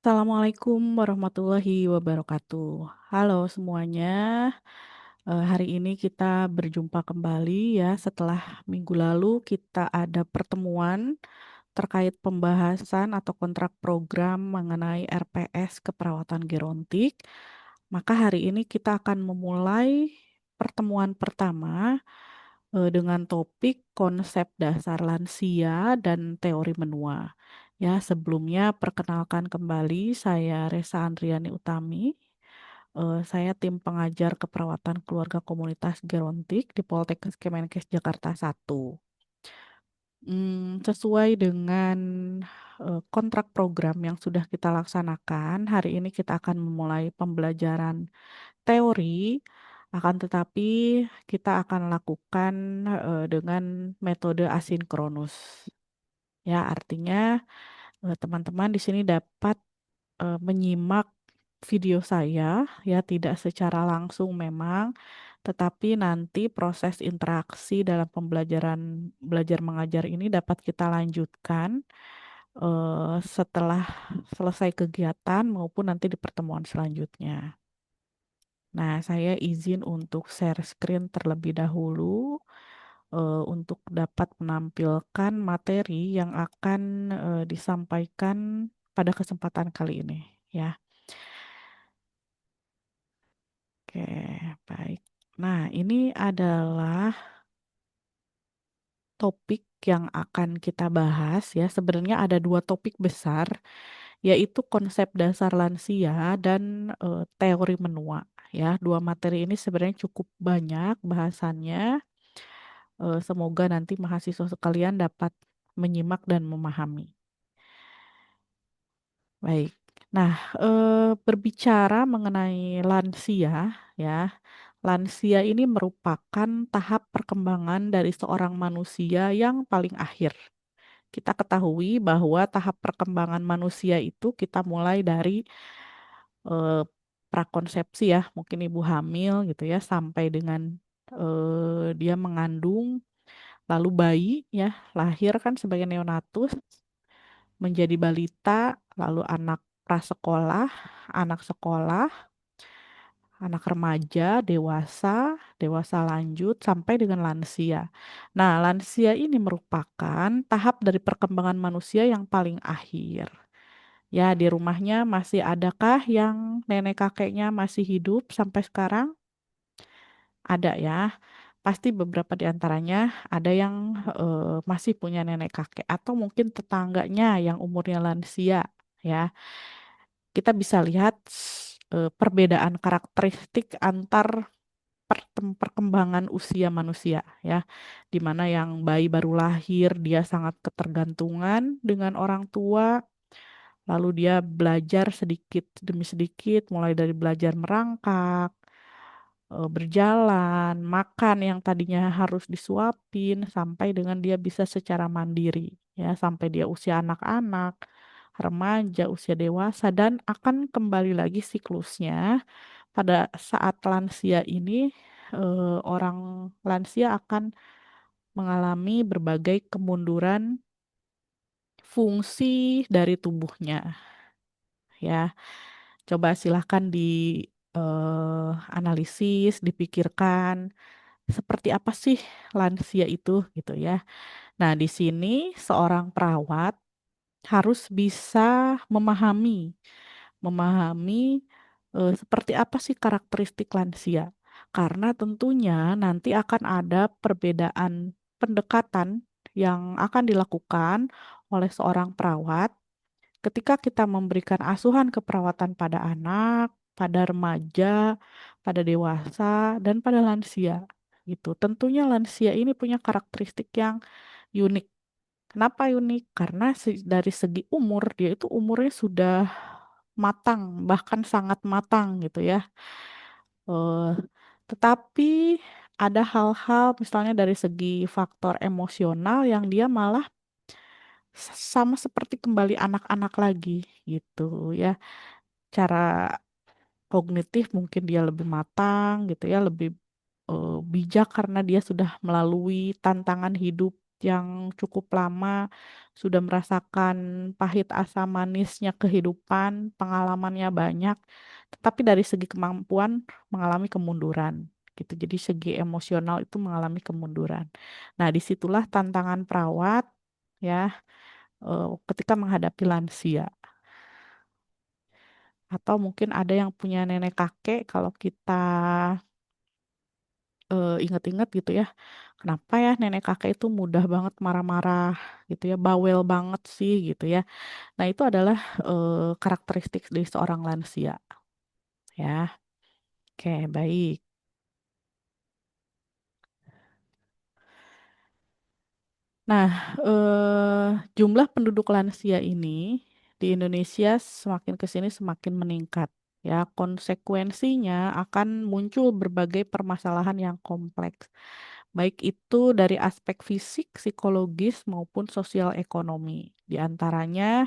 Assalamualaikum warahmatullahi wabarakatuh. Halo semuanya, hari ini kita berjumpa kembali ya setelah minggu lalu kita ada pertemuan terkait pembahasan atau kontrak program mengenai RPS keperawatan gerontik. Maka hari ini kita akan memulai pertemuan pertama, dengan topik konsep dasar lansia dan teori menua. Ya, sebelumnya perkenalkan kembali saya Resa Andriani Utami. Saya tim pengajar keperawatan keluarga komunitas gerontik di Poltekkes Kemenkes Jakarta 1. Sesuai dengan, kontrak program yang sudah kita laksanakan, hari ini kita akan memulai pembelajaran teori, akan tetapi kita akan lakukan, dengan metode asinkronus. Ya, artinya, teman-teman di sini dapat, menyimak video saya, ya tidak secara langsung memang, tetapi nanti proses interaksi dalam pembelajaran belajar mengajar ini dapat kita lanjutkan, setelah selesai kegiatan maupun nanti di pertemuan selanjutnya. Nah, saya izin untuk share screen terlebih dahulu, untuk dapat menampilkan materi yang akan, disampaikan pada kesempatan kali ini, ya. Oke, baik. Nah, ini adalah topik yang akan kita bahas ya. Sebenarnya ada 2 topik besar, yaitu konsep dasar lansia dan, teori menua, ya. 2 materi ini sebenarnya cukup banyak bahasannya, semoga nanti mahasiswa sekalian dapat menyimak dan memahami. Baik. Nah, berbicara mengenai lansia ya, lansia ini merupakan tahap perkembangan dari seorang manusia yang paling akhir. Kita ketahui bahwa tahap perkembangan manusia itu kita mulai dari, eee, prakonsepsi ya, mungkin ibu hamil gitu ya, sampai dengan, dia mengandung, lalu bayi ya, lahir kan sebagai neonatus, menjadi balita, lalu anak prasekolah, anak sekolah, anak remaja, dewasa, dewasa lanjut, sampai dengan lansia. Nah, lansia ini merupakan tahap dari perkembangan manusia yang paling akhir. Ya, di rumahnya masih adakah yang nenek kakeknya masih hidup sampai sekarang? Ada ya. Pasti beberapa di antaranya ada yang, masih punya nenek kakek atau mungkin tetangganya yang umurnya lansia, ya. Kita bisa lihat perbedaan karakteristik antar perkembangan usia manusia ya, di mana yang bayi baru lahir dia sangat ketergantungan dengan orang tua, lalu dia belajar sedikit demi sedikit mulai dari belajar merangkak, berjalan, makan yang tadinya harus disuapin, sampai dengan dia bisa secara mandiri ya, sampai dia usia anak-anak, remaja, usia dewasa dan akan kembali lagi siklusnya pada saat lansia ini, orang lansia akan mengalami berbagai kemunduran fungsi dari tubuhnya, ya. Coba silahkan analisis, dipikirkan, seperti apa sih lansia itu, gitu ya. Nah, di sini seorang perawat harus bisa memahami, seperti apa sih karakteristik lansia. Karena tentunya nanti akan ada perbedaan pendekatan yang akan dilakukan oleh seorang perawat ketika kita memberikan asuhan keperawatan pada anak, pada remaja, pada dewasa, dan pada lansia, gitu. Tentunya lansia ini punya karakteristik yang unik. Kenapa unik? Karena dari segi umur, dia itu umurnya sudah matang, bahkan sangat matang gitu ya. Eee, tetapi ada hal-hal misalnya dari segi faktor emosional yang dia malah sama seperti kembali anak-anak lagi gitu ya. Cara kognitif mungkin dia lebih matang gitu ya, lebih, bijak karena dia sudah melalui tantangan hidup yang cukup lama, sudah merasakan pahit asam manisnya kehidupan, pengalamannya banyak, tetapi dari segi kemampuan mengalami kemunduran gitu. Jadi segi emosional itu mengalami kemunduran. Nah, disitulah tantangan perawat ya ketika menghadapi lansia. Atau mungkin ada yang punya nenek kakek, kalau kita inget-inget gitu ya, kenapa ya nenek kakek itu mudah banget marah-marah gitu ya, bawel banget sih gitu ya. Nah, itu adalah karakteristik dari seorang lansia ya. Oke, baik. Nah, jumlah penduduk lansia ini di Indonesia semakin ke sini semakin meningkat ya. Konsekuensinya akan muncul berbagai permasalahan yang kompleks. Baik itu dari aspek fisik, psikologis maupun sosial ekonomi. Di antaranya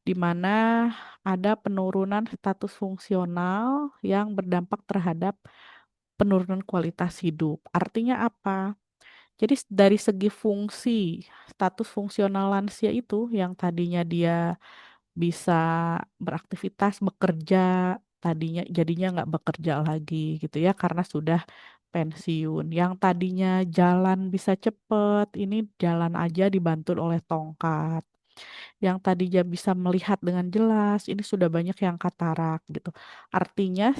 di mana ada penurunan status fungsional yang berdampak terhadap penurunan kualitas hidup. Artinya apa? Jadi dari segi fungsi, status fungsional lansia itu yang tadinya dia bisa beraktivitas, bekerja, tadinya jadinya nggak bekerja lagi gitu ya karena sudah pensiun. Yang tadinya jalan bisa cepet, ini jalan aja dibantu oleh tongkat. Yang tadinya bisa melihat dengan jelas, ini sudah banyak yang katarak gitu. Artinya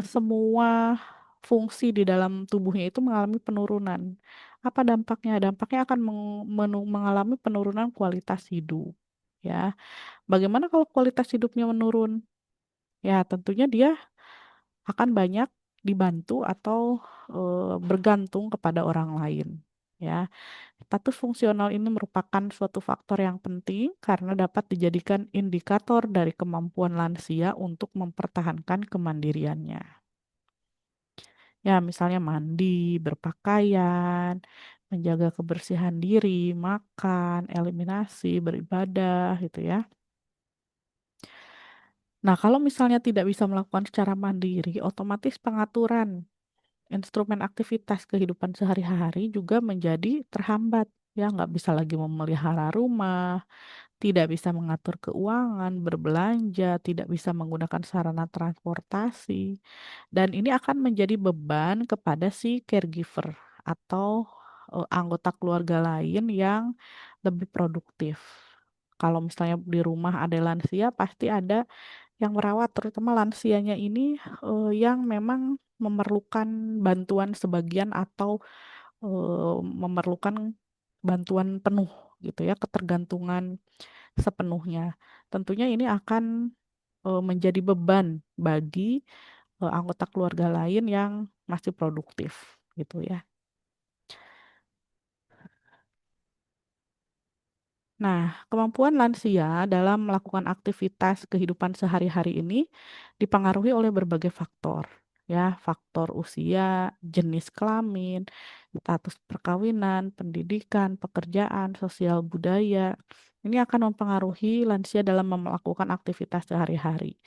semua fungsi di dalam tubuhnya itu mengalami penurunan. Apa dampaknya? Dampaknya akan mengalami penurunan kualitas hidup, ya. Bagaimana kalau kualitas hidupnya menurun? Ya, tentunya dia akan banyak dibantu atau bergantung kepada orang lain, ya. Status fungsional ini merupakan suatu faktor yang penting karena dapat dijadikan indikator dari kemampuan lansia untuk mempertahankan kemandiriannya. Ya, misalnya mandi, berpakaian, menjaga kebersihan diri, makan, eliminasi, beribadah, gitu ya. Nah, kalau misalnya tidak bisa melakukan secara mandiri, otomatis pengaturan instrumen aktivitas kehidupan sehari-hari juga menjadi terhambat. Ya, nggak bisa lagi memelihara rumah, tidak bisa mengatur keuangan, berbelanja, tidak bisa menggunakan sarana transportasi, dan ini akan menjadi beban kepada si caregiver atau anggota keluarga lain yang lebih produktif. Kalau misalnya di rumah ada lansia, pasti ada yang merawat, terutama lansianya ini yang memang memerlukan bantuan sebagian atau memerlukan bantuan penuh gitu ya, ketergantungan sepenuhnya. Tentunya ini akan, menjadi beban bagi, anggota keluarga lain yang masih produktif, gitu ya. Nah, kemampuan lansia dalam melakukan aktivitas kehidupan sehari-hari ini dipengaruhi oleh berbagai faktor, ya, faktor usia, jenis kelamin, status perkawinan, pendidikan, pekerjaan, sosial budaya. Ini akan mempengaruhi lansia dalam melakukan aktivitas sehari-hari.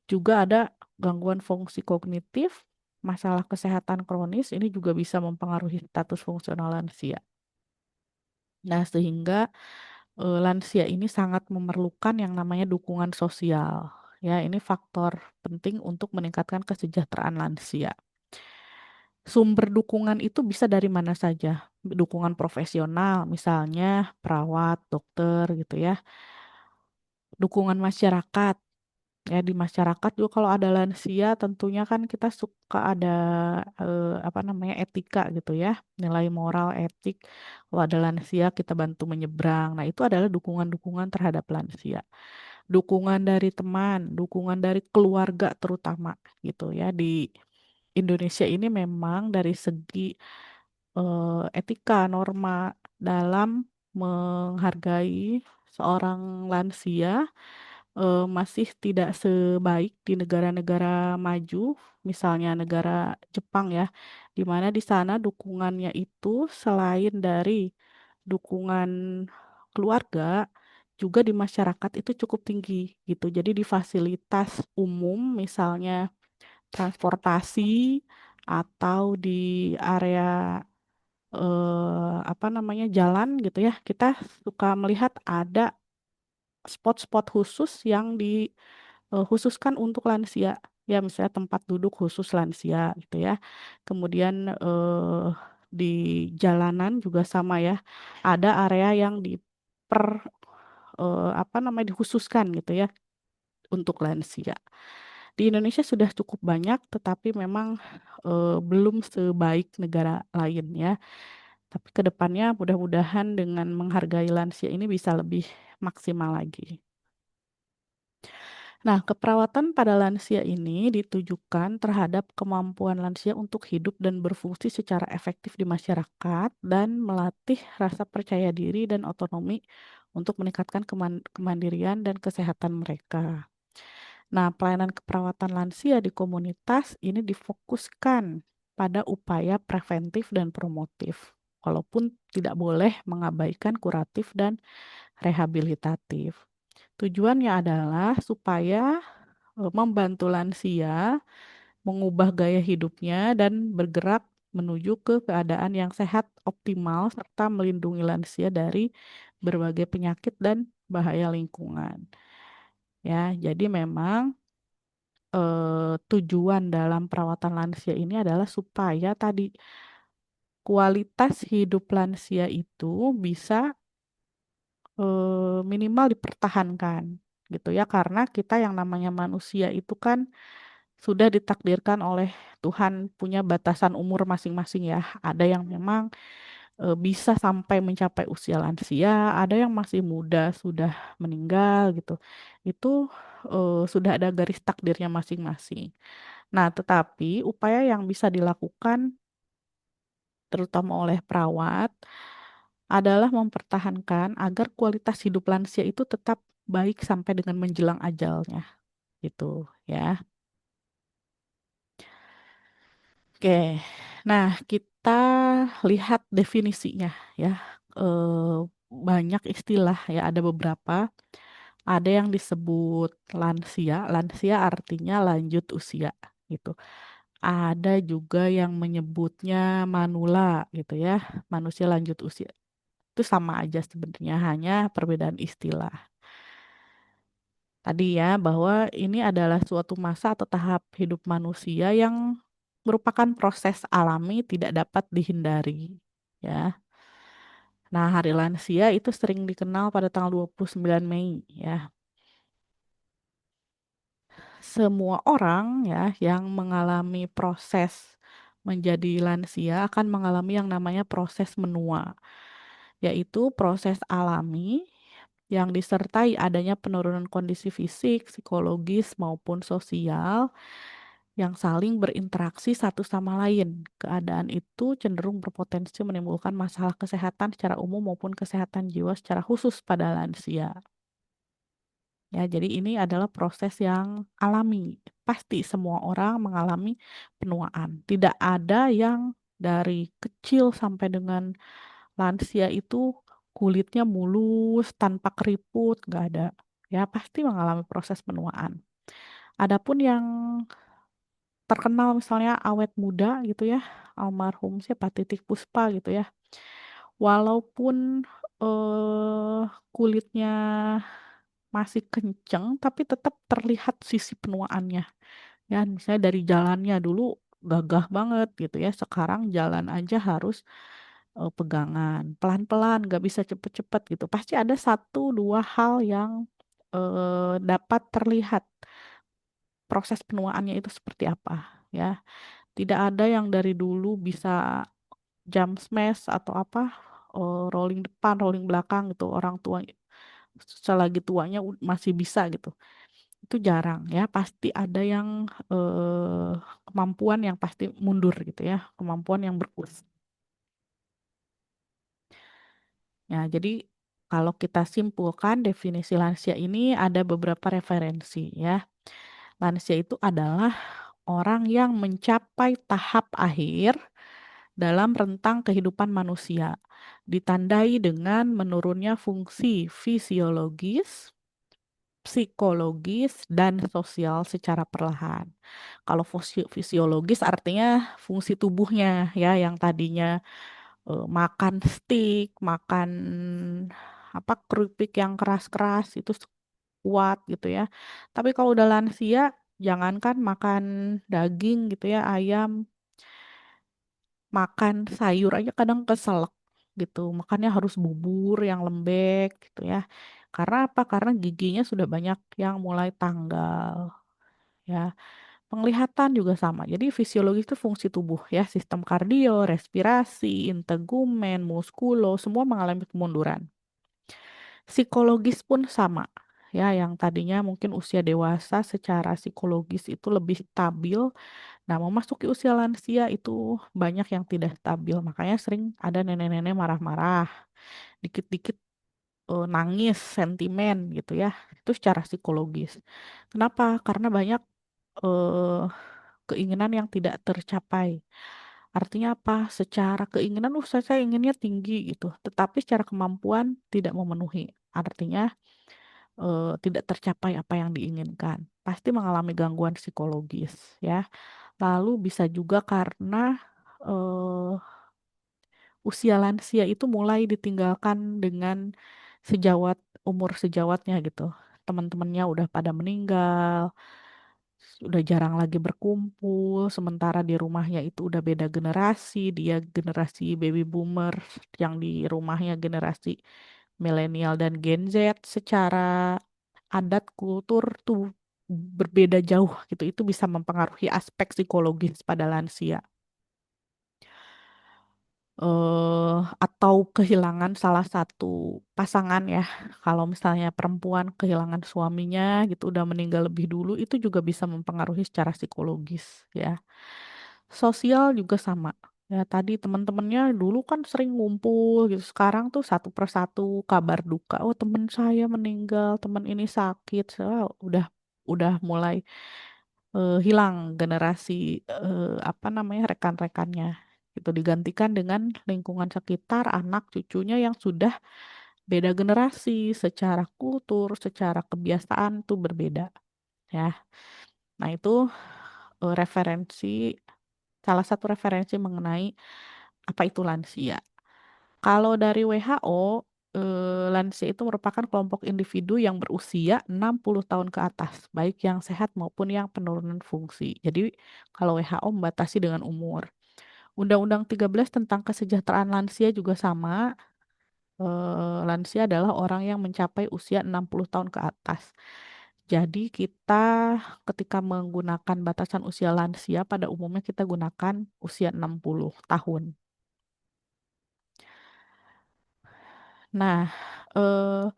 Juga ada gangguan fungsi kognitif, masalah kesehatan kronis, ini juga bisa mempengaruhi status fungsional lansia. Nah, sehingga lansia ini sangat memerlukan yang namanya dukungan sosial. Ya, ini faktor penting untuk meningkatkan kesejahteraan lansia. Sumber dukungan itu bisa dari mana saja. Dukungan profesional, misalnya perawat, dokter gitu ya. Dukungan masyarakat. Ya, di masyarakat juga kalau ada lansia tentunya kan kita suka ada apa namanya etika gitu ya, nilai moral, etik. Kalau ada lansia kita bantu menyeberang. Nah, itu adalah dukungan-dukungan terhadap lansia. Dukungan dari teman, dukungan dari keluarga terutama gitu ya. Di Indonesia ini memang dari segi etika, norma dalam menghargai seorang lansia masih tidak sebaik di negara-negara maju, misalnya negara Jepang ya, di mana di sana dukungannya itu selain dari dukungan keluarga, juga di masyarakat itu cukup tinggi gitu. Jadi di fasilitas umum misalnya transportasi atau di area apa namanya jalan gitu ya, kita suka melihat ada spot-spot khusus yang dikhususkan untuk lansia. Ya, misalnya tempat duduk khusus lansia gitu ya. Kemudian di jalanan juga sama ya. Ada area yang apa namanya dikhususkan gitu ya untuk lansia. Di Indonesia sudah cukup banyak, tetapi memang belum sebaik negara lain ya. Tapi ke depannya mudah-mudahan dengan menghargai lansia ini bisa lebih maksimal lagi. Nah, keperawatan pada lansia ini ditujukan terhadap kemampuan lansia untuk hidup dan berfungsi secara efektif di masyarakat dan melatih rasa percaya diri dan otonomi untuk meningkatkan kemandirian dan kesehatan mereka. Nah, pelayanan keperawatan lansia di komunitas ini difokuskan pada upaya preventif dan promotif, walaupun tidak boleh mengabaikan kuratif dan rehabilitatif. Tujuannya adalah supaya membantu lansia mengubah gaya hidupnya dan bergerak menuju ke keadaan yang sehat optimal serta melindungi lansia dari berbagai penyakit dan bahaya lingkungan. Ya, jadi memang tujuan dalam perawatan lansia ini adalah supaya tadi kualitas hidup lansia itu bisa minimal dipertahankan gitu ya karena kita yang namanya manusia itu kan sudah ditakdirkan oleh Tuhan punya batasan umur masing-masing ya. Ada yang memang bisa sampai mencapai usia lansia, ada yang masih muda sudah meninggal gitu. Itu sudah ada garis takdirnya masing-masing. Nah, tetapi upaya yang bisa dilakukan terutama oleh perawat adalah mempertahankan agar kualitas hidup lansia itu tetap baik sampai dengan menjelang ajalnya gitu ya. Oke. Nah, kita lihat definisinya ya. Banyak istilah ya, ada beberapa. Ada yang disebut lansia. Lansia artinya lanjut usia gitu. Ada juga yang menyebutnya manula gitu ya, manusia lanjut usia. Itu sama aja sebenarnya, hanya perbedaan istilah. Tadi ya, bahwa ini adalah suatu masa atau tahap hidup manusia yang merupakan proses alami tidak dapat dihindari. Ya. Nah, hari lansia itu sering dikenal pada tanggal 29 Mei ya. Semua orang ya yang mengalami proses menjadi lansia akan mengalami yang namanya proses menua, yaitu proses alami yang disertai adanya penurunan kondisi fisik, psikologis maupun sosial yang saling berinteraksi satu sama lain. Keadaan itu cenderung berpotensi menimbulkan masalah kesehatan secara umum maupun kesehatan jiwa secara khusus pada lansia. Ya, jadi ini adalah proses yang alami. Pasti semua orang mengalami penuaan. Tidak ada yang dari kecil sampai dengan lansia itu kulitnya mulus, tanpa keriput, nggak ada. Ya, pasti mengalami proses penuaan. Adapun yang terkenal misalnya awet muda gitu ya, almarhum siapa Titik Puspa gitu ya. Walaupun eh, kulitnya masih kenceng, tapi tetap terlihat sisi penuaannya. Ya, misalnya dari jalannya dulu gagah banget gitu ya. Sekarang jalan aja harus pegangan, pelan-pelan, gak bisa cepet-cepet gitu. Pasti ada satu dua hal yang dapat terlihat proses penuaannya itu seperti apa ya. Tidak ada yang dari dulu bisa jump smash atau apa rolling depan, rolling belakang gitu. Orang tua selagi tuanya masih bisa gitu. Itu jarang ya. Pasti ada yang kemampuan yang pasti mundur gitu ya. Kemampuan yang berkurang. Ya, jadi kalau kita simpulkan definisi lansia ini ada beberapa referensi ya. Lansia itu adalah orang yang mencapai tahap akhir dalam rentang kehidupan manusia, ditandai dengan menurunnya fungsi fisiologis, psikologis, dan sosial secara perlahan. Kalau fisiologis artinya fungsi tubuhnya ya yang tadinya makan steak, makan apa keripik yang keras-keras itu kuat gitu ya. Tapi kalau udah lansia, jangankan makan daging gitu ya, ayam, makan sayur aja kadang keselak gitu. Makannya harus bubur yang lembek gitu ya. Karena apa? Karena giginya sudah banyak yang mulai tanggal ya. Penglihatan juga sama. Jadi fisiologis itu fungsi tubuh ya, sistem kardio, respirasi, integumen, muskulo, semua mengalami kemunduran. Psikologis pun sama. Ya, yang tadinya mungkin usia dewasa secara psikologis itu lebih stabil. Nah, memasuki usia lansia itu banyak yang tidak stabil. Makanya sering ada nenek-nenek marah-marah, dikit-dikit nangis, sentimen gitu ya. Itu secara psikologis. Kenapa? Karena banyak eh, keinginan yang tidak tercapai. Artinya apa? Secara keinginan, saya inginnya tinggi gitu, tetapi secara kemampuan tidak memenuhi. Artinya tidak tercapai apa yang diinginkan. Pasti mengalami gangguan psikologis ya. Lalu bisa juga karena eh, usia lansia itu mulai ditinggalkan dengan sejawat umur sejawatnya gitu. Teman-temannya udah pada meninggal, udah jarang lagi berkumpul, sementara di rumahnya itu udah beda generasi, dia generasi baby boomer, yang di rumahnya generasi milenial dan Gen Z, secara adat kultur tuh berbeda jauh gitu. Itu bisa mempengaruhi aspek psikologis pada lansia. Atau kehilangan salah satu pasangan ya. Kalau misalnya perempuan kehilangan suaminya gitu udah meninggal lebih dulu, itu juga bisa mempengaruhi secara psikologis ya. Sosial juga sama. Ya tadi teman-temannya dulu kan sering ngumpul gitu. Sekarang tuh satu persatu kabar duka. Oh, teman saya meninggal, teman ini sakit. So, udah mulai hilang generasi apa namanya rekan-rekannya. Itu digantikan dengan lingkungan sekitar, anak cucunya yang sudah beda generasi, secara kultur, secara kebiasaan tuh berbeda ya. Nah, itu referensi, salah satu referensi mengenai apa itu lansia. Kalau dari WHO, lansia itu merupakan kelompok individu yang berusia 60 tahun ke atas, baik yang sehat maupun yang penurunan fungsi. Jadi, kalau WHO membatasi dengan umur. Undang-Undang 13 tentang kesejahteraan lansia juga sama. Lansia adalah orang yang mencapai usia 60 tahun ke atas. Jadi kita ketika menggunakan batasan usia lansia pada umumnya kita gunakan usia 60 tahun. Nah, eh,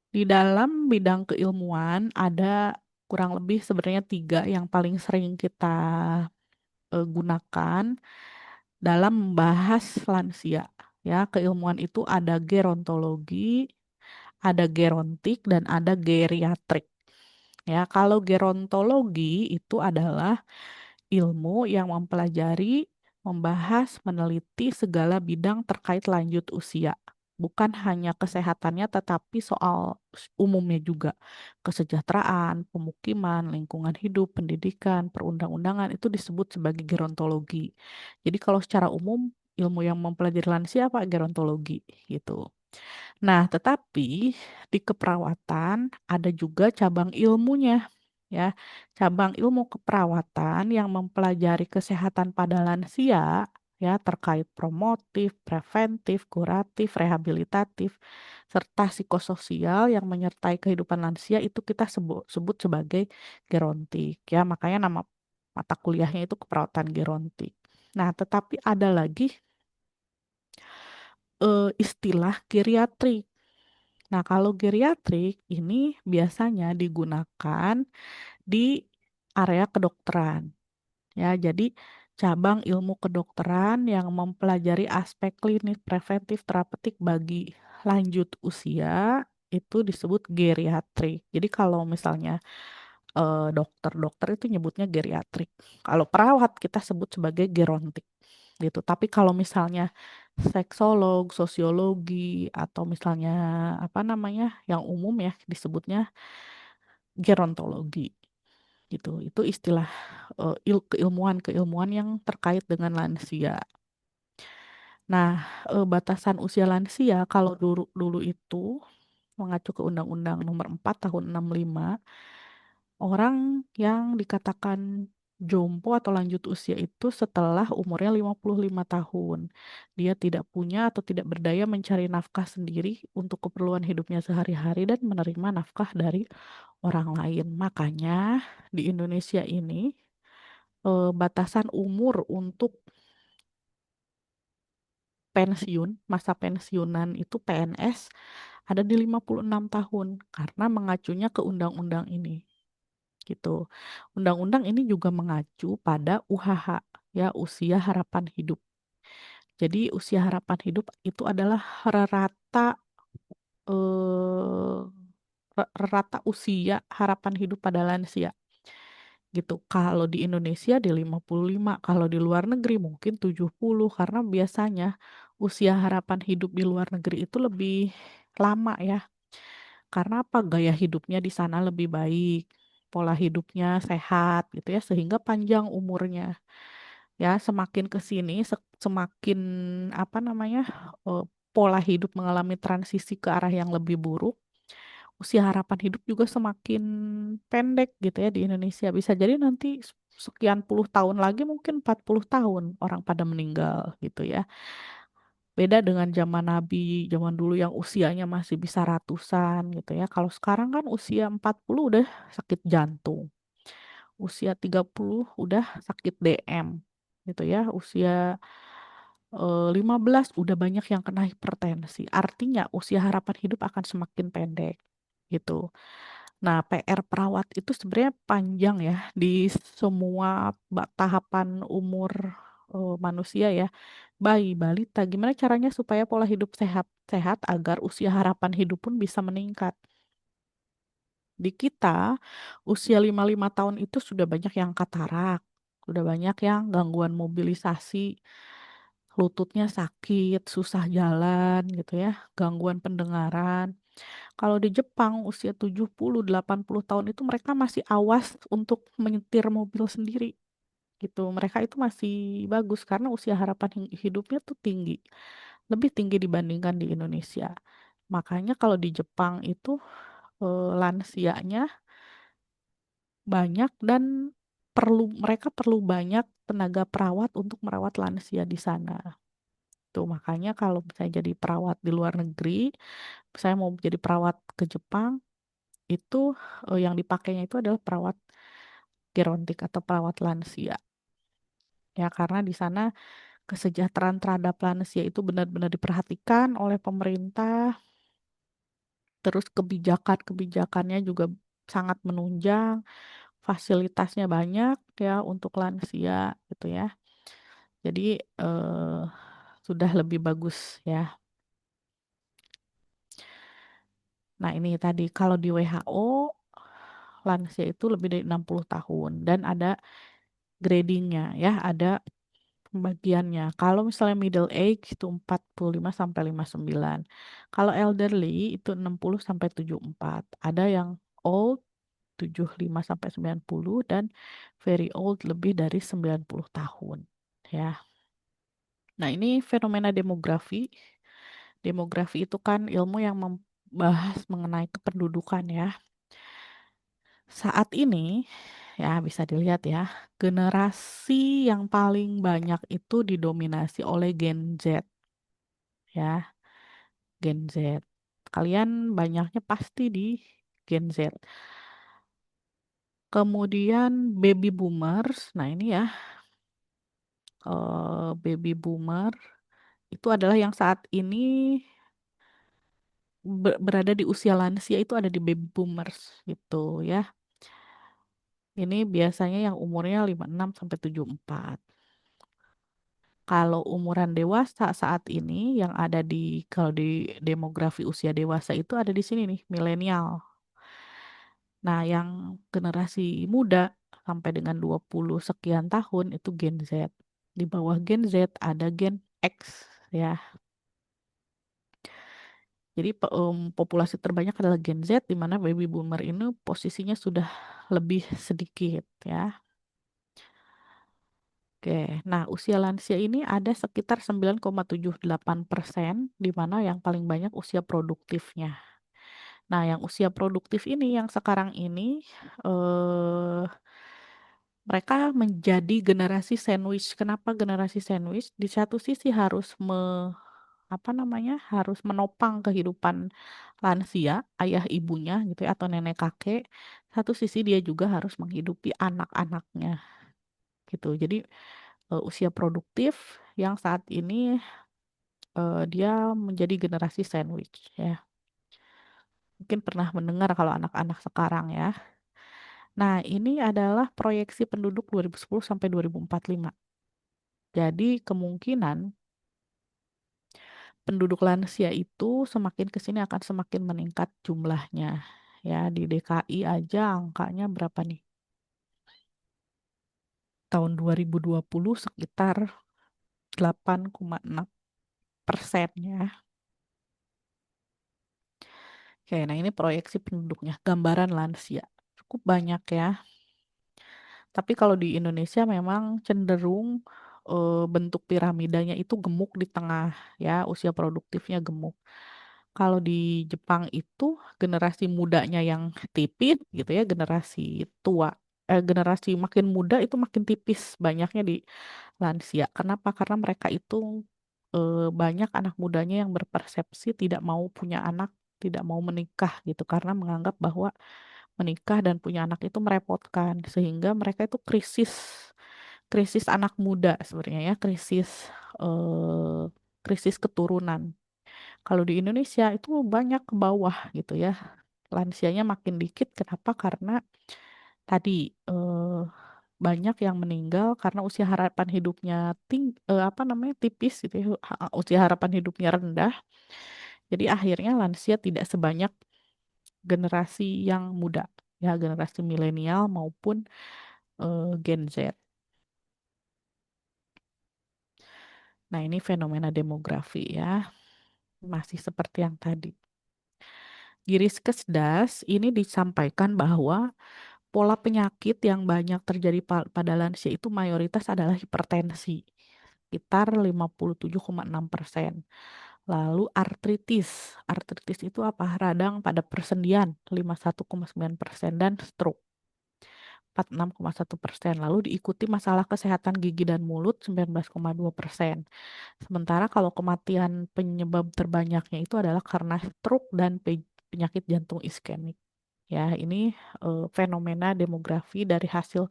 di dalam bidang keilmuan ada kurang lebih sebenarnya tiga yang paling sering kita gunakan dalam membahas lansia. Ya, keilmuan itu ada gerontologi, ada gerontik, dan ada geriatrik. Ya, kalau gerontologi itu adalah ilmu yang mempelajari, membahas, meneliti segala bidang terkait lanjut usia. Bukan hanya kesehatannya, tetapi soal umumnya juga. Kesejahteraan, pemukiman, lingkungan hidup, pendidikan, perundang-undangan, itu disebut sebagai gerontologi. Jadi kalau secara umum, ilmu yang mempelajari lansia apa? Gerontologi, gitu. Nah, tetapi di keperawatan ada juga cabang ilmunya, ya. Cabang ilmu keperawatan yang mempelajari kesehatan pada lansia, ya, terkait promotif, preventif, kuratif, rehabilitatif, serta psikososial yang menyertai kehidupan lansia itu kita sebut sebagai gerontik, ya. Makanya nama mata kuliahnya itu keperawatan gerontik. Nah, tetapi ada lagi istilah geriatrik. Nah, kalau geriatrik ini biasanya digunakan di area kedokteran. Ya, jadi cabang ilmu kedokteran yang mempelajari aspek klinis, preventif, terapeutik bagi lanjut usia itu disebut geriatrik. Jadi kalau misalnya dokter-dokter itu nyebutnya geriatrik. Kalau perawat kita sebut sebagai gerontik gitu. Tapi kalau misalnya seksolog, sosiologi atau misalnya apa namanya yang umum ya disebutnya gerontologi gitu. Itu istilah keilmuan-keilmuan yang terkait dengan lansia. Nah, batasan usia lansia kalau dulu dulu itu mengacu ke Undang-Undang Nomor 4 Tahun 65, orang yang dikatakan jompo atau lanjut usia itu setelah umurnya 55 tahun. Dia tidak punya atau tidak berdaya mencari nafkah sendiri untuk keperluan hidupnya sehari-hari dan menerima nafkah dari orang lain. Makanya di Indonesia ini batasan umur untuk pensiun, masa pensiunan itu PNS ada di 56 tahun karena mengacunya ke undang-undang ini gitu. Undang-undang ini juga mengacu pada UHH ya, usia harapan hidup. Jadi usia harapan hidup itu adalah rata eh, rata usia harapan hidup pada lansia gitu. Kalau di Indonesia di 55, kalau di luar negeri mungkin 70 karena biasanya usia harapan hidup di luar negeri itu lebih lama ya. Karena apa? Gaya hidupnya di sana lebih baik, pola hidupnya sehat gitu ya, sehingga panjang umurnya. Ya, semakin ke sini semakin apa namanya? eh, pola hidup mengalami transisi ke arah yang lebih buruk, usia harapan hidup juga semakin pendek gitu ya di Indonesia. Bisa jadi nanti sekian puluh tahun lagi mungkin 40 tahun orang pada meninggal gitu ya. Beda dengan zaman Nabi, zaman dulu yang usianya masih bisa ratusan gitu ya. Kalau sekarang kan usia 40 udah sakit jantung, usia 30 udah sakit DM gitu ya. Usia 15 udah banyak yang kena hipertensi. Artinya usia harapan hidup akan semakin pendek gitu. Nah, PR perawat itu sebenarnya panjang ya di semua tahapan umur manusia ya. Bayi, balita, gimana caranya supaya pola hidup sehat sehat agar usia harapan hidup pun bisa meningkat. Di kita, usia 55 tahun itu sudah banyak yang katarak, sudah banyak yang gangguan mobilisasi, lututnya sakit, susah jalan gitu ya, gangguan pendengaran. Kalau di Jepang usia 70-80 tahun itu mereka masih awas untuk menyetir mobil sendiri gitu. Mereka itu masih bagus karena usia harapan hidupnya tuh tinggi, lebih tinggi dibandingkan di Indonesia. Makanya kalau di Jepang itu lansianya banyak dan mereka perlu banyak tenaga perawat untuk merawat lansia di sana. Tuh makanya kalau saya jadi perawat di luar negeri, saya mau jadi perawat ke Jepang, itu yang dipakainya itu adalah perawat gerontik atau perawat lansia. Ya, karena di sana kesejahteraan terhadap lansia itu benar-benar diperhatikan oleh pemerintah, terus kebijakan-kebijakannya juga sangat menunjang, fasilitasnya banyak ya untuk lansia gitu ya. Jadi eh, sudah lebih bagus ya. Nah, ini tadi kalau di WHO lansia itu lebih dari 60 tahun dan ada gradingnya ya, ada pembagiannya. Kalau misalnya middle age itu 45 sampai 59. Kalau elderly itu 60 sampai 74. Ada yang old 75 sampai 90 dan very old lebih dari 90 tahun. Ya. Nah, ini fenomena demografi. Demografi itu kan ilmu yang membahas mengenai kependudukan ya. Saat ini ya bisa dilihat ya, generasi yang paling banyak itu didominasi oleh Gen Z ya, Gen Z. Kalian banyaknya pasti di Gen Z. Kemudian baby boomers. Nah, ini ya, baby boomer itu adalah yang saat ini berada di usia lansia itu ada di baby boomers gitu ya. Ini biasanya yang umurnya 56 sampai 74. Kalau umuran dewasa saat ini yang ada kalau di demografi usia dewasa itu ada di sini nih, milenial. Nah, yang generasi muda sampai dengan 20 sekian tahun itu Gen Z. Di bawah Gen Z ada Gen X ya. Jadi populasi terbanyak adalah Gen Z di mana baby boomer ini posisinya sudah lebih sedikit ya. Oke, nah usia lansia ini ada sekitar 9,78%, di mana yang paling banyak usia produktifnya. Nah, yang usia produktif ini, yang sekarang ini, eee, mereka menjadi generasi sandwich. Kenapa generasi sandwich? Di satu sisi harus apa namanya, harus menopang kehidupan lansia, ayah ibunya gitu ya, atau nenek kakek. Satu sisi dia juga harus menghidupi anak-anaknya gitu. Jadi, usia produktif yang saat ini, dia menjadi generasi sandwich ya. Mungkin pernah mendengar kalau anak-anak sekarang ya. Nah, ini adalah proyeksi penduduk 2010 sampai 2045. Jadi kemungkinan penduduk lansia itu semakin ke sini akan semakin meningkat jumlahnya. Ya, di DKI aja angkanya berapa nih? Tahun 2020 sekitar 8,6% ya. Oke, nah ini proyeksi penduduknya, gambaran lansia. Cukup banyak ya. Tapi kalau di Indonesia memang cenderung, bentuk piramidanya itu gemuk di tengah ya, usia produktifnya gemuk. Kalau di Jepang itu generasi mudanya yang tipis gitu ya, generasi makin muda itu makin tipis banyaknya di lansia. Kenapa? Karena mereka itu, banyak anak mudanya yang berpersepsi tidak mau punya anak, tidak mau menikah gitu, karena menganggap bahwa menikah dan punya anak itu merepotkan, sehingga mereka itu krisis krisis anak muda sebenarnya ya, eee, krisis keturunan. Kalau di Indonesia itu banyak ke bawah gitu ya, lansianya makin dikit. Kenapa? Karena tadi, banyak yang meninggal karena usia harapan hidupnya apa namanya, tipis gitu ya, usia harapan hidupnya rendah. Jadi akhirnya lansia tidak sebanyak generasi yang muda, ya generasi milenial maupun, Gen Z. Nah ini fenomena demografi ya, masih seperti yang tadi. Di Riskesdas ini disampaikan bahwa pola penyakit yang banyak terjadi pada lansia itu mayoritas adalah hipertensi, sekitar 57,6%. Lalu artritis, artritis itu apa? Radang pada persendian 51,9% dan stroke 46,1%. Lalu diikuti masalah kesehatan gigi dan mulut 19,2%. Sementara kalau kematian penyebab terbanyaknya itu adalah karena stroke dan penyakit jantung iskemik. Ya, ini fenomena demografi dari hasil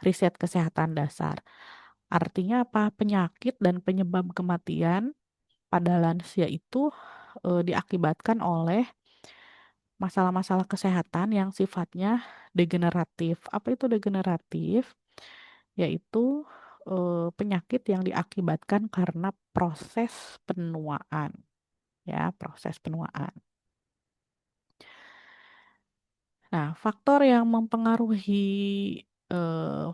riset kesehatan dasar. Artinya apa? Penyakit dan penyebab kematian pada lansia itu diakibatkan oleh masalah-masalah kesehatan yang sifatnya degeneratif. Apa itu degeneratif? Yaitu penyakit yang diakibatkan karena proses penuaan, ya, proses penuaan. Nah, faktor yang mempengaruhi eh,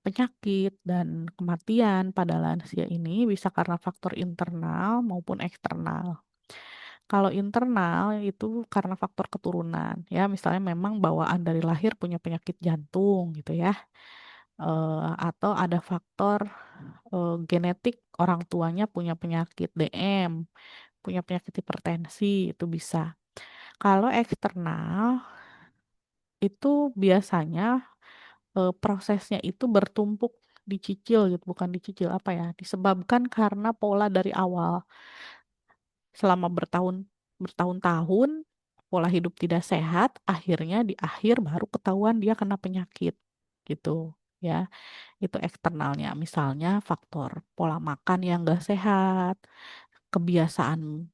penyakit dan kematian pada lansia ini bisa karena faktor internal maupun eksternal. Kalau internal itu karena faktor keturunan, ya misalnya memang bawaan dari lahir punya penyakit jantung gitu ya, atau ada faktor genetik orang tuanya punya penyakit DM, punya penyakit hipertensi itu bisa. Kalau eksternal itu biasanya prosesnya itu bertumpuk dicicil gitu, bukan dicicil, apa ya, disebabkan karena pola dari awal. Selama bertahun-tahun pola hidup tidak sehat, akhirnya di akhir baru ketahuan dia kena penyakit, gitu, ya. Itu eksternalnya, misalnya faktor pola makan yang nggak sehat, kebiasaan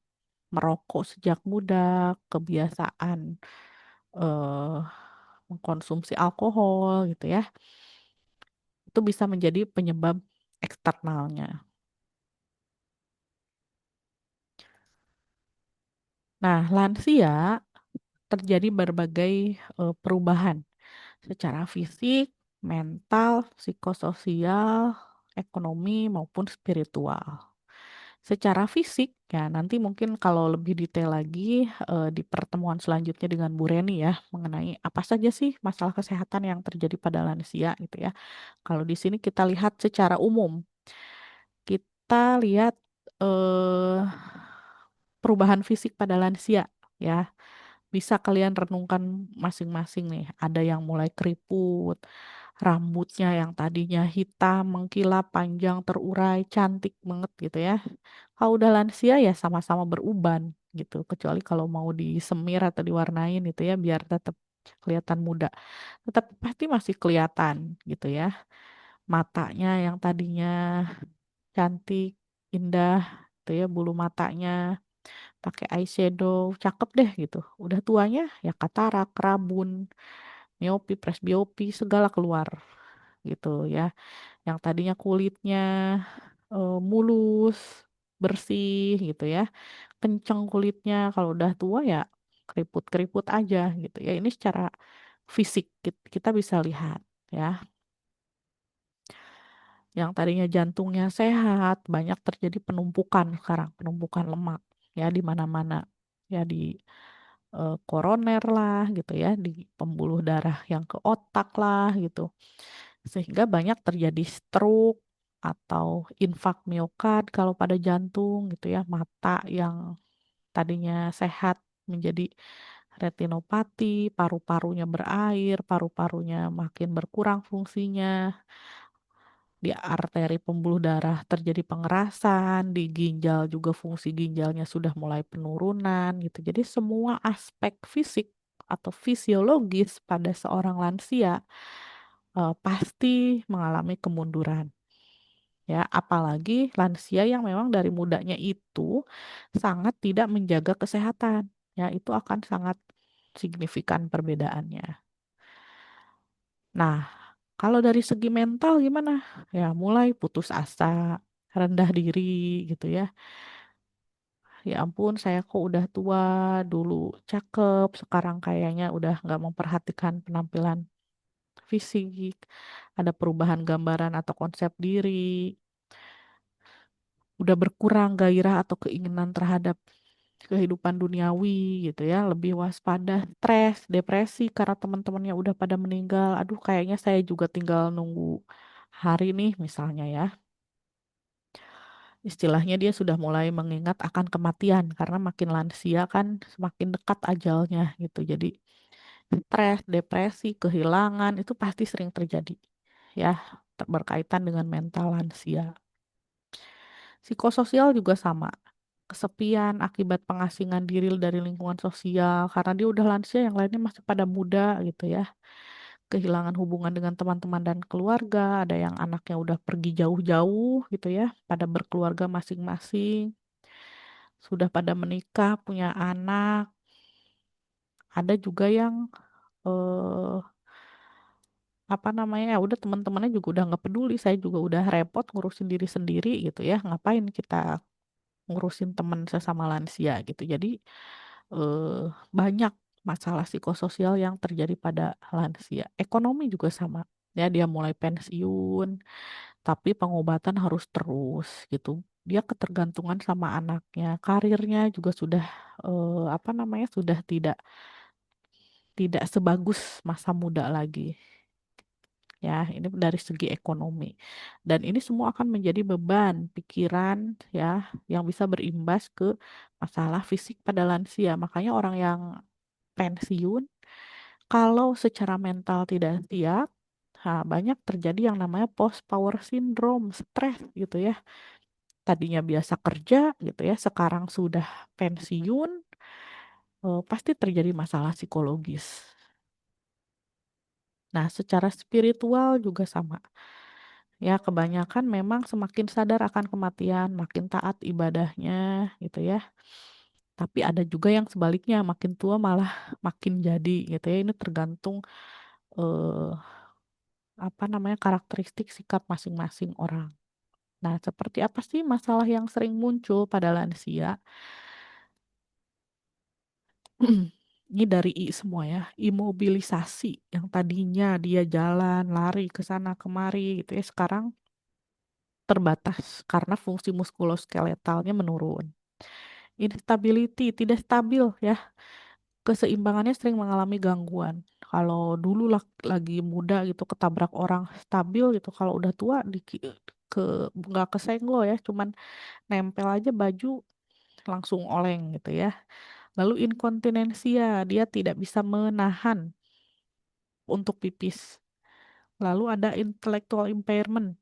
merokok sejak muda, kebiasaan, eee, mengkonsumsi alkohol gitu ya. Itu bisa menjadi penyebab eksternalnya. Nah, lansia terjadi berbagai, perubahan secara fisik, mental, psikososial, ekonomi, maupun spiritual. Secara fisik, ya nanti mungkin kalau lebih detail lagi, di pertemuan selanjutnya dengan Bu Reni ya, mengenai apa saja sih masalah kesehatan yang terjadi pada lansia gitu ya. Kalau di sini kita lihat secara umum, kita lihat, eee, perubahan fisik pada lansia ya. Bisa kalian renungkan masing-masing nih, ada yang mulai keriput, rambutnya yang tadinya hitam, mengkilap, panjang, terurai, cantik banget gitu ya. Kalau udah lansia ya sama-sama beruban gitu, kecuali kalau mau disemir atau diwarnain gitu ya biar tetap kelihatan muda. Tetap pasti masih kelihatan gitu ya. Matanya yang tadinya cantik, indah gitu ya, bulu matanya, pakai eyeshadow, cakep deh gitu. Udah tuanya ya katarak, rabun, miopi, presbiopi, segala keluar gitu ya. Yang tadinya kulitnya, mulus, bersih gitu ya, kenceng kulitnya, kalau udah tua ya keriput-keriput aja gitu ya. Ini secara fisik kita bisa lihat ya. Yang tadinya jantungnya sehat, banyak terjadi penumpukan sekarang, penumpukan lemak ya di mana-mana. Ya di koroner lah gitu ya, di pembuluh darah yang ke otak lah gitu. Sehingga banyak terjadi stroke atau infak miokard kalau pada jantung gitu ya, mata yang tadinya sehat menjadi retinopati, paru-parunya berair, paru-parunya makin berkurang fungsinya, di arteri pembuluh darah terjadi pengerasan, di ginjal juga fungsi ginjalnya sudah mulai penurunan gitu. Jadi semua aspek fisik atau fisiologis pada seorang lansia pasti mengalami kemunduran ya, apalagi lansia yang memang dari mudanya itu sangat tidak menjaga kesehatan, ya itu akan sangat signifikan perbedaannya. Nah, kalau dari segi mental gimana? Ya mulai putus asa, rendah diri gitu ya. Ya ampun saya kok udah tua, dulu cakep, sekarang kayaknya udah nggak memperhatikan penampilan fisik, ada perubahan gambaran atau konsep diri, udah berkurang gairah atau keinginan terhadap kehidupan duniawi gitu ya, lebih waspada, stres, depresi karena teman-temannya udah pada meninggal. Aduh kayaknya saya juga tinggal nunggu hari nih misalnya ya. Istilahnya dia sudah mulai mengingat akan kematian karena makin lansia kan semakin dekat ajalnya gitu. Jadi stres, depresi, kehilangan itu pasti sering terjadi ya, berkaitan dengan mental lansia. Psikososial juga sama. Kesepian akibat pengasingan diri dari lingkungan sosial karena dia udah lansia yang lainnya masih pada muda gitu ya. Kehilangan hubungan dengan teman-teman dan keluarga, ada yang anaknya udah pergi jauh-jauh gitu ya, pada berkeluarga masing-masing, sudah pada menikah, punya anak. Ada juga yang eh apa namanya, ya udah teman-temannya juga udah nggak peduli, saya juga udah repot ngurusin diri sendiri gitu ya, ngapain kita ngurusin teman sesama lansia gitu. Jadi banyak masalah psikososial yang terjadi pada lansia. Ekonomi juga sama, ya dia mulai pensiun, tapi pengobatan harus terus gitu. Dia ketergantungan sama anaknya, karirnya juga sudah, apa namanya, sudah tidak tidak sebagus masa muda lagi. Ya, ini dari segi ekonomi. Dan ini semua akan menjadi beban pikiran ya yang bisa berimbas ke masalah fisik pada lansia. Makanya orang yang pensiun kalau secara mental tidak siap, banyak terjadi yang namanya post power syndrome, stres gitu ya. Tadinya biasa kerja gitu ya, sekarang sudah pensiun, pasti terjadi masalah psikologis. Nah, secara spiritual juga sama. Ya, kebanyakan memang semakin sadar akan kematian, makin taat ibadahnya gitu ya. Tapi ada juga yang sebaliknya, makin tua malah makin jadi gitu ya. Ini tergantung eh, apa namanya karakteristik sikap masing-masing orang. Nah, seperti apa sih masalah yang sering muncul pada lansia? Ini dari I semua ya, imobilisasi yang tadinya dia jalan, lari ke sana kemari gitu ya, sekarang terbatas karena fungsi muskuloskeletalnya menurun. Instability, tidak stabil ya. Keseimbangannya sering mengalami gangguan. Kalau dulu lagi muda gitu ketabrak orang stabil gitu, kalau udah tua nggak kesenggol ya, cuman nempel aja baju langsung oleng gitu ya. Lalu inkontinensia, dia tidak bisa menahan untuk pipis. Lalu ada intellectual impairment,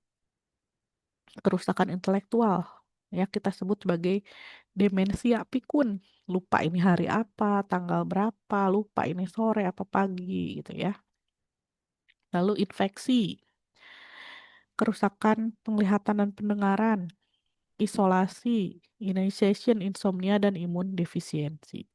kerusakan intelektual. Ya, kita sebut sebagai demensia pikun. Lupa ini hari apa, tanggal berapa, lupa ini sore apa pagi gitu ya. Lalu infeksi, kerusakan penglihatan dan pendengaran, isolasi, initiation, insomnia, dan imun defisiensi.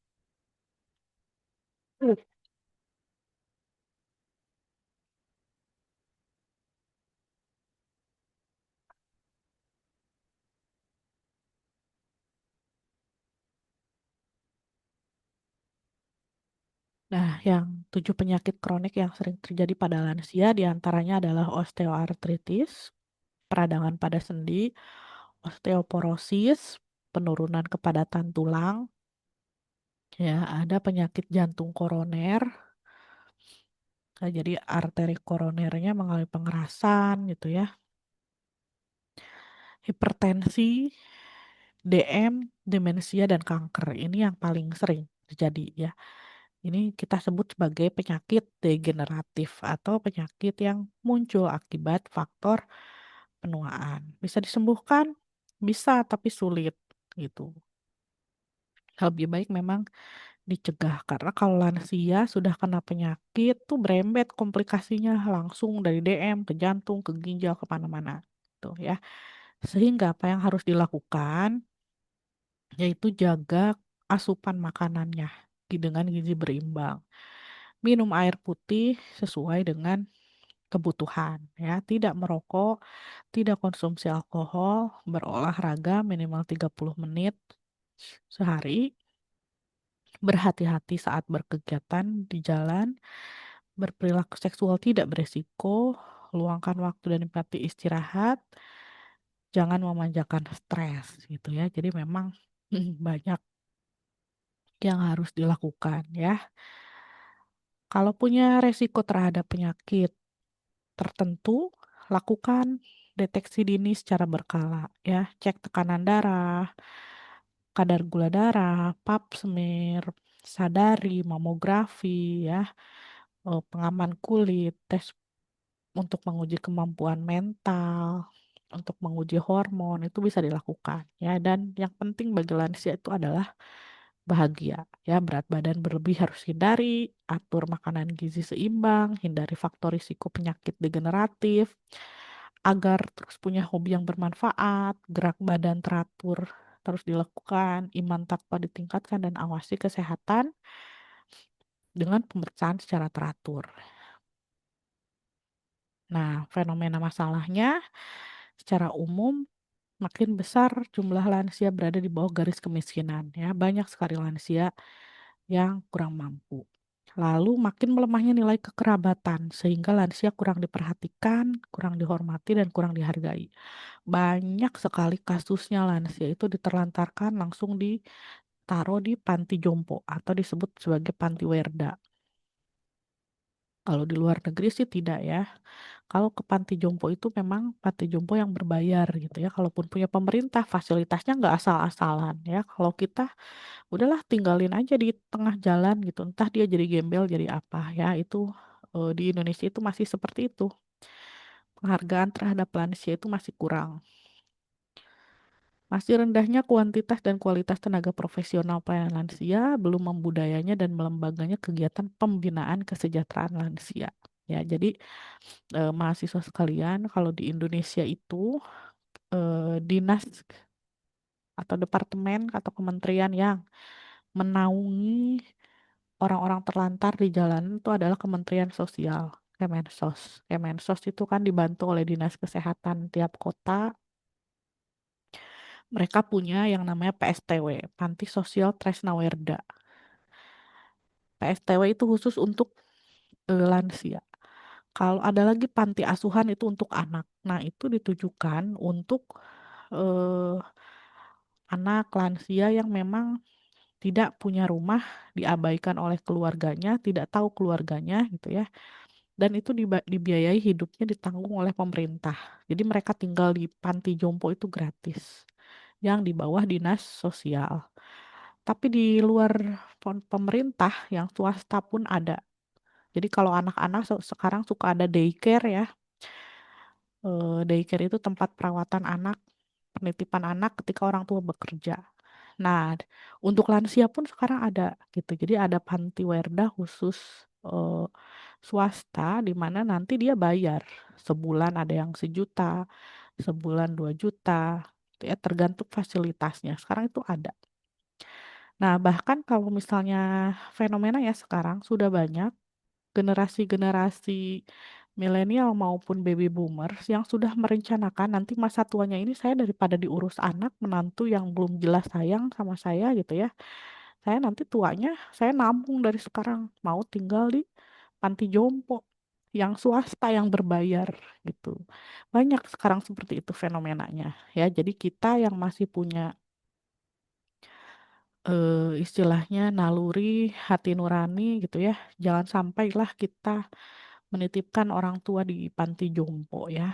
Nah, yang 7 penyakit kronik yang sering terjadi pada lansia diantaranya adalah osteoartritis, peradangan pada sendi, osteoporosis, penurunan kepadatan tulang, ya, ada penyakit jantung koroner, jadi arteri koronernya mengalami pengerasan gitu ya, hipertensi, DM, demensia, dan kanker. Ini yang paling sering terjadi ya. Ini kita sebut sebagai penyakit degeneratif atau penyakit yang muncul akibat faktor penuaan. Bisa disembuhkan? Bisa, tapi sulit gitu. Lebih baik memang dicegah karena kalau lansia sudah kena penyakit tuh berembet komplikasinya langsung dari DM ke jantung ke ginjal kemana-mana tuh ya. Sehingga apa yang harus dilakukan yaitu jaga asupan makanannya dengan gizi berimbang. Minum air putih sesuai dengan kebutuhan ya, tidak merokok, tidak konsumsi alkohol, berolahraga minimal 30 menit sehari, berhati-hati saat berkegiatan di jalan, berperilaku seksual tidak beresiko, luangkan waktu dan nikmati istirahat, jangan memanjakan stres gitu ya. Jadi memang banyak yang harus dilakukan ya. Kalau punya resiko terhadap penyakit tertentu, lakukan deteksi dini secara berkala ya. Cek tekanan darah, kadar gula darah, pap smear, sadari, mamografi ya, pengaman kulit, tes untuk menguji kemampuan mental, untuk menguji hormon itu bisa dilakukan ya. Dan yang penting bagi lansia itu adalah bahagia ya. Berat badan berlebih harus hindari, atur makanan gizi seimbang, hindari faktor risiko penyakit degeneratif, agar terus punya hobi yang bermanfaat, gerak badan teratur terus dilakukan, iman takwa ditingkatkan, dan awasi kesehatan dengan pemeriksaan secara teratur. Nah, fenomena masalahnya secara umum makin besar jumlah lansia berada di bawah garis kemiskinan ya. Banyak sekali lansia yang kurang mampu. Lalu makin melemahnya nilai kekerabatan sehingga lansia kurang diperhatikan, kurang dihormati, dan kurang dihargai. Banyak sekali kasusnya lansia itu diterlantarkan langsung ditaruh di panti jompo atau disebut sebagai panti werda. Kalau di luar negeri sih tidak ya. Kalau ke panti jompo itu memang panti jompo yang berbayar gitu ya. Kalaupun punya pemerintah, fasilitasnya nggak asal-asalan ya. Kalau kita udahlah tinggalin aja di tengah jalan gitu. Entah dia jadi gembel jadi apa ya. Itu di Indonesia itu masih seperti itu. Penghargaan terhadap lansia itu masih kurang. Masih rendahnya kuantitas dan kualitas tenaga profesional pelayanan lansia, belum membudayanya dan melembaganya kegiatan pembinaan kesejahteraan lansia. Ya, jadi mahasiswa sekalian, kalau di Indonesia itu dinas atau departemen atau kementerian yang menaungi orang-orang terlantar di jalanan itu adalah Kementerian Sosial, Kemensos. Kemensos itu kan dibantu oleh Dinas Kesehatan tiap kota. Mereka punya yang namanya PSTW, Panti Sosial Tresna Werda. PSTW itu khusus untuk lansia. Kalau ada lagi panti asuhan itu untuk anak. Nah, itu ditujukan untuk eh, anak lansia yang memang tidak punya rumah, diabaikan oleh keluarganya, tidak tahu keluarganya gitu ya. Dan itu dibiayai hidupnya ditanggung oleh pemerintah. Jadi mereka tinggal di panti jompo itu gratis, yang di bawah dinas sosial. Tapi di luar pemerintah yang swasta pun ada. Jadi kalau anak-anak sekarang suka ada daycare ya. Daycare itu tempat perawatan anak, penitipan anak ketika orang tua bekerja. Nah, untuk lansia pun sekarang ada gitu. Jadi ada panti werda khusus eh, swasta di mana nanti dia bayar sebulan ada yang 1 juta, sebulan 2 juta, gitu ya tergantung fasilitasnya. Sekarang itu ada. Nah, bahkan kalau misalnya fenomena ya sekarang sudah banyak generasi-generasi milenial maupun baby boomers yang sudah merencanakan nanti masa tuanya ini saya daripada diurus anak menantu yang belum jelas sayang sama saya gitu ya. Saya nanti tuanya saya nabung dari sekarang mau tinggal di panti jompo yang swasta yang berbayar gitu. Banyak sekarang seperti itu fenomenanya ya. Jadi kita yang masih punya istilahnya naluri hati nurani gitu ya. Jangan sampailah kita menitipkan orang tua di panti jompo ya.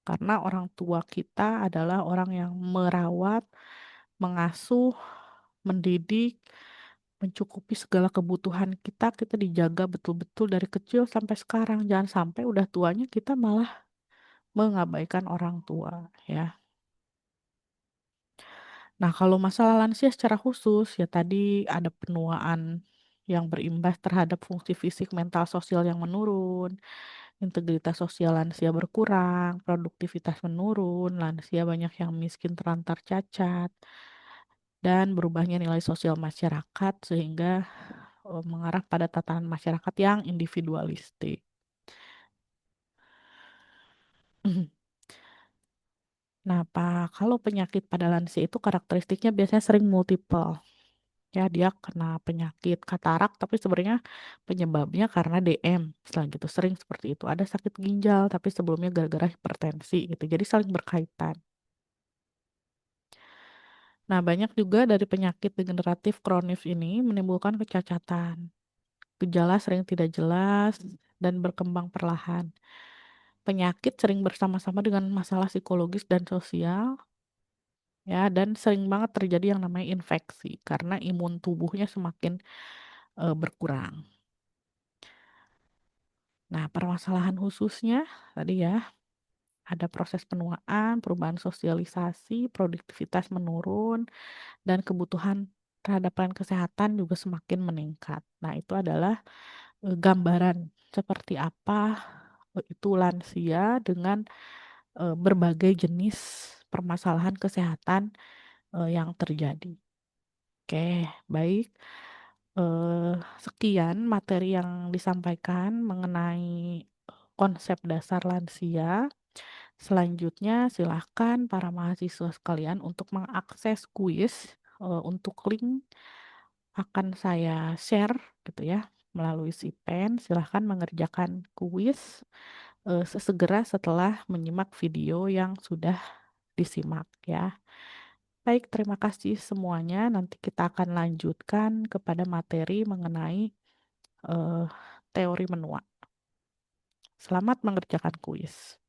Karena orang tua kita adalah orang yang merawat, mengasuh, mendidik, mencukupi segala kebutuhan kita, kita dijaga betul-betul dari kecil sampai sekarang. Jangan sampai udah tuanya kita malah mengabaikan orang tua ya. Nah, kalau masalah lansia secara khusus ya tadi ada penuaan yang berimbas terhadap fungsi fisik, mental, sosial yang menurun, integritas sosial lansia berkurang, produktivitas menurun, lansia banyak yang miskin terlantar cacat, dan berubahnya nilai sosial masyarakat sehingga mengarah pada tatanan masyarakat yang individualistik. Nah, kalau penyakit pada lansia itu karakteristiknya biasanya sering multiple. Ya, dia kena penyakit katarak, tapi sebenarnya penyebabnya karena DM. Selain gitu, sering seperti itu. Ada sakit ginjal, tapi sebelumnya gara-gara hipertensi gitu. Jadi saling berkaitan. Nah, banyak juga dari penyakit degeneratif kronis ini menimbulkan kecacatan. Gejala sering tidak jelas dan berkembang perlahan. Penyakit sering bersama-sama dengan masalah psikologis dan sosial, ya, dan sering banget terjadi yang namanya infeksi karena imun tubuhnya semakin berkurang. Nah, permasalahan khususnya tadi ya, ada proses penuaan, perubahan sosialisasi, produktivitas menurun, dan kebutuhan terhadap pelayanan kesehatan juga semakin meningkat. Nah, itu adalah gambaran seperti apa itu lansia dengan berbagai jenis permasalahan kesehatan yang terjadi. Oke, baik. Sekian materi yang disampaikan mengenai konsep dasar lansia. Selanjutnya, silahkan para mahasiswa sekalian untuk mengakses kuis. Untuk link akan saya share gitu ya melalui si pen. Silahkan mengerjakan kuis sesegera setelah menyimak video yang sudah disimak ya. Baik, terima kasih semuanya. Nanti kita akan lanjutkan kepada materi mengenai eh, teori menua. Selamat mengerjakan kuis.